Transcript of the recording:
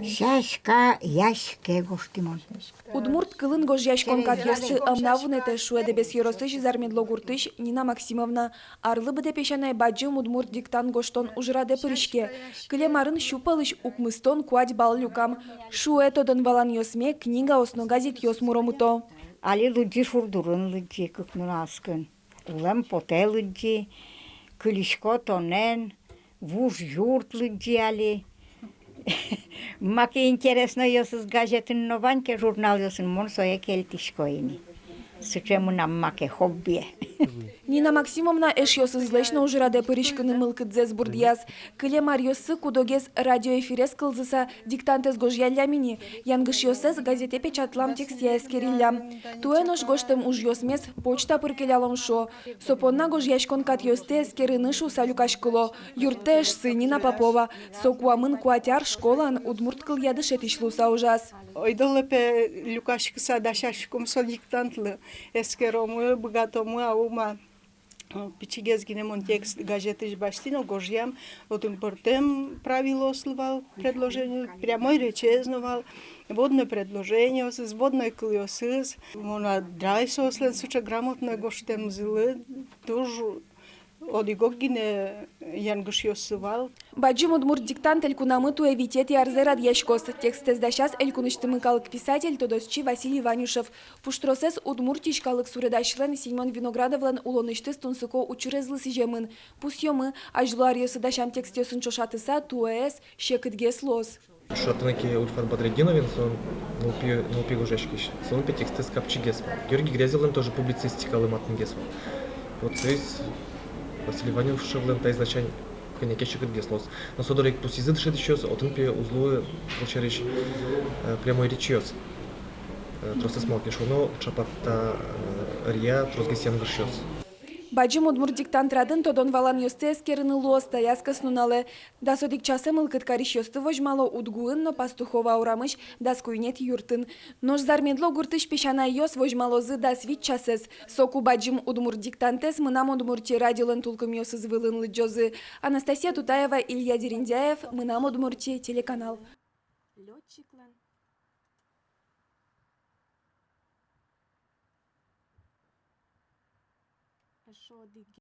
Шашка яшке гоштимон. Удмурт кылын гож яшкон катьёсты амнавунете шуэдебес йоросыш зармедло гуртыш Нина Максимовна. Арлы быде пешанай баджым удмурт диктан гоштон ужраде пырышке. Кылемарын щупалыш укмыстон куать бал люкам. Шуэтодон валан йосме книга осно газет йос муромуто. Али лыджи шурдурын лыджи кыкнын аскын. Улем поте лыджи, кылишко тонен, вуж юрт лыджи али. Маке интересно йосыз газетын нованке журнал йосын мон соя келтишкоини. Сычему нам маке хоббие. Нина Максимовна эш йосыз злешно ужраде пырышкыны мылкыдзес бурдияс. Кылемар йосы кудогез радиоэфирес кылзыса диктантес гож яллямини. Янгыш йосез газете печатлам текст яэскериллям. Туэнош гоштем уж йосмес почта пыркелялом шо. Сопонна гож яшкон кат йосте эскерынышу салюкашкыло. Юртеш сы Нина Попова. Сокуамын куатяр школан удмурт кыл ядышет ишлуса ужас. Ойдолепе люкашкыса дашашком со диктантлы. Эскеромы, богатомы, аума. Пичигезгинемон текст газеты баштино гожьям, вот он портем правило слывал предложение, прямой речи знавал, водное предложение, с водной клиосыз, мона драйсо след суча грамотно гоштем злы, тоже одигогине янгыш йосывал. Баджим удмурт диктант элькунамыту эвитет и арзерад яшкос. Текстез дашас элькуныштымыкалык писатель тодосчи Василий Ванюшев. Пуштросес удмуртишкалык суредашлен Симон Виноградовлен улонышты стунсыко учурезлы сижемын. Пусьемы ажлуар йосыдашам текст йосын чошатыса туэс шекытге слоз. Шатныки Ульфар Бадридиновин, сон нупи гужешкиш. Сон пи тексты скапчи гесма. Георгий Грязевлен тоже публицистикалы матн гесма. Вот здесь Василий Ванюшевлен та изначально коньяке шекыт геслос. Но содорик пусизы дышит еще, отын пи узлуы получариш прямой речёс. Тросты смолкиш, но чапатта рия тросгесян гышёс. Баджим удмурт диктантрадын тодон валан йосты эскерыны лоста яскас нунале. Да содик часем ылкыт кариш йосты вожмало удгуын, но пастухова урамыш да скуйнет юртын. Нож зармедло гуртыш пешана йос вожмалозы да свит часес. Соку баджим удмурт диктантес мынам удмурти радиолен тулкым йосыз вылын лыджозы. Анастасия Тутаева, Илья Дериндяев, мынам удмурти телеканал.